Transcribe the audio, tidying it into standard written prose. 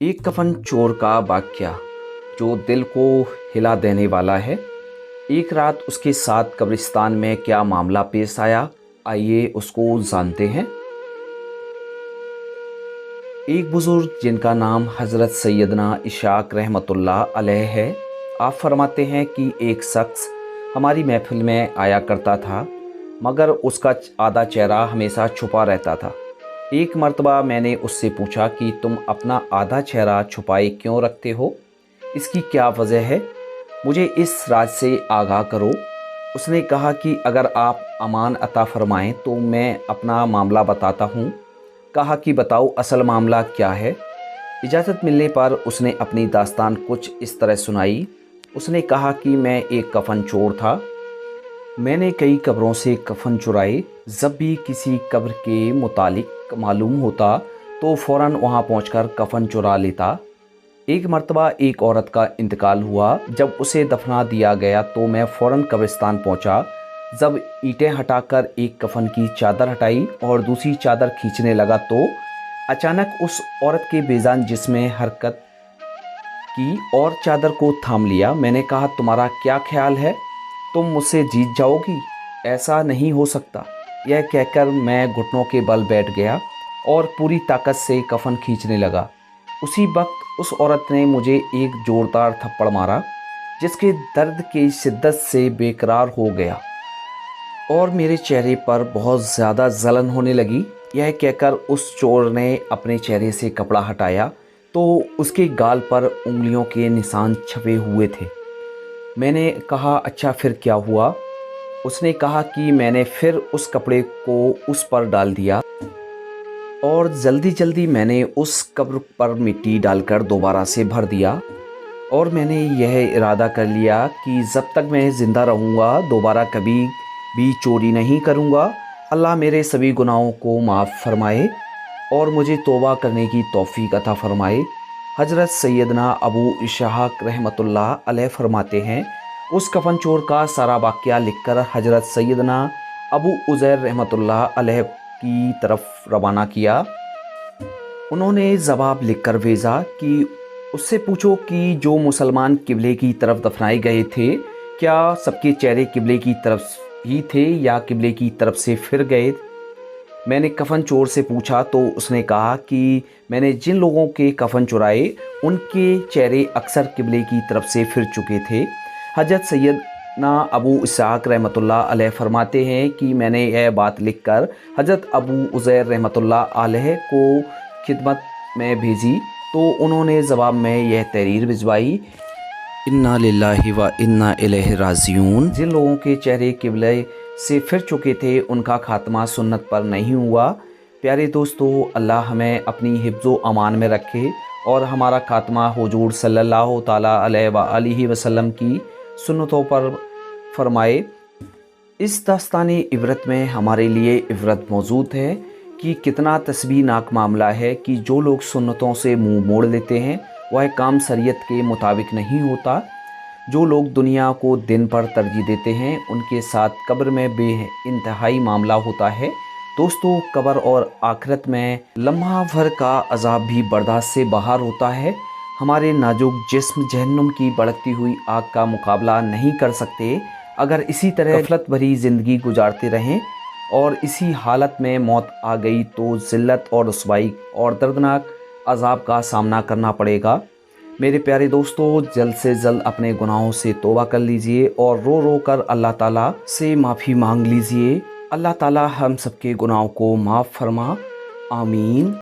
एक कफन चोर का वाकया जो दिल को हिला देने वाला है। एक रात उसके साथ कब्रिस्तान में क्या मामला पेश आया, आइए उसको जानते हैं। एक बुज़ुर्ग जिनका नाम हज़रत सैयदना इशाक रहमतुल्लाह अलैह है, आप फरमाते हैं कि एक शख्स हमारी महफिल में आया करता था, मगर उसका आधा चेहरा हमेशा छुपा रहता था। एक मर्तबा मैंने उससे पूछा कि तुम अपना आधा चेहरा छुपाए क्यों रखते हो, इसकी क्या वजह है, मुझे इस राज से आगाह करो। उसने कहा कि अगर आप अमान अता फरमाएं तो मैं अपना मामला बताता हूँ। कहा कि बताओ असल मामला क्या है। इजाज़त मिलने पर उसने अपनी दास्तान कुछ इस तरह सुनाई। उसने कहा कि मैं एक कफन चोर था। मैंने कई कब्रों से कफन चुराए। जब भी किसी कब्र के मुतालिक मालूम होता तो फ़ौरन वहाँ पहुँचकर कफन चुरा लेता। एक मर्तबा एक औरत का इंतकाल हुआ। जब उसे दफना दिया गया तो मैं फ़ौरन कब्रिस्तान पहुँचा। जब ईंटें हटाकर एक कफन की चादर हटाई और दूसरी चादर खींचने लगा तो अचानक उस औरत के बेजान जिस्म में हरकत की और चादर को थाम लिया। मैंने कहा, तुम्हारा क्या ख्याल है, तुम मुझसे जीत जाओगी? ऐसा नहीं हो सकता। यह कहकर मैं घुटनों के बल बैठ गया और पूरी ताकत से कफन खींचने लगा। उसी वक्त उस औरत ने मुझे एक ज़ोरदार थप्पड़ मारा, जिसके दर्द की शिद्दत से बेकरार हो गया और मेरे चेहरे पर बहुत ज़्यादा जलन होने लगी। यह कहकर उस चोर ने अपने चेहरे से कपड़ा हटाया तो उसके गाल पर उंगलियों के निशान छपे हुए थे। मैंने कहा, अच्छा फिर क्या हुआ? उसने कहा कि मैंने फिर उस कपड़े को उस पर डाल दिया और जल्दी जल्दी मैंने उस कब्र पर मिट्टी डालकर दोबारा से भर दिया और मैंने यह इरादा कर लिया कि जब तक मैं ज़िंदा रहूँगा दोबारा कभी भी चोरी नहीं करूँगा। अल्लाह मेरे सभी गुनाहों को माफ़ फरमाए और मुझे तौबा करने की तौफीक अता फरमाए। हज़रत सैयदना अबू इशाक रहमतुल्लाह अलैह फरमाते हैं, उस कफन चोर का सारा वाक़या लिखकर हज़रत सैयदना अबू उज़ैर रहमतुल्लाह अलैह की तरफ रवाना किया। उन्होंने जवाब लिखकर भेजा कि उससे पूछो कि जो मुसलमान किबले की तरफ दफनाए गए थे, क्या सबके चेहरे किबले की तरफ ही थे या किबले की तरफ से फिर गए? मैंने कफन चोर से पूछा तो उसने कहा कि मैंने जिन लोगों के कफन चुराए उनके चेहरे अक्सर किबले की तरफ से फिर चुके थे। हज़रत सैयदना अबू इस्हाक़ रहमतुल्लाह अलैह फरमाते हैं कि मैंने यह बात लिखकर हज़रत अबू उज़ैर रहमतुल्लाह अलैह को खिदमत में भेजी तो उन्होंने जवाब में यह तहरीर भिजवाई, इन्ना लिल्लाहि व इन्ना इलैहि राजिऊन। जिन लोगों के चेहरे किबले से फिर चुके थे उनका खात्मा सुन्नत पर नहीं हुआ। प्यारे दोस्तों, अल्लाह हमें अपनी हिफ्ज़ो अमान में रखे और हमारा खात्मा हुजूर सल्लल्लाहु ताला अलैहि वसल्लम की सुन्नतों पर फरमाए। इस दास्तानी इबरत में हमारे लिए इबरत मौजूद है कि कितना तस्बीहनाक मामला है कि जो लोग सुन्नतों से मुंह मोड़ लेते हैं वह काम शरीयत के मुताबिक नहीं होता। जो लोग दुनिया को दिन पर तरजीह देते हैं उनके साथ कब्र में बेइंतहाई मामला होता है। दोस्तों, कब्र और आखिरत में लम्हा भर का अजाब भी बर्दाश्त से बाहर होता है। हमारे नाजुक जिस्म जहन्नुम की भड़कती हुई आग का मुकाबला नहीं कर सकते। अगर इसी तरह गफलत भरी ज़िंदगी गुजारते रहें और इसी हालत में मौत आ गई तो ज़िल्लत और रुसवाई और दर्दनाक अजाब का सामना करना पड़ेगा। मेरे प्यारे दोस्तों, जल्द से जल्द अपने गुनाहों से तौबा कर लीजिए और रो रो कर अल्लाह ताला से माफ़ी मांग लीजिए। अल्लाह ताला हम सबके गुनाहों को माफ़ फरमा। आमीन।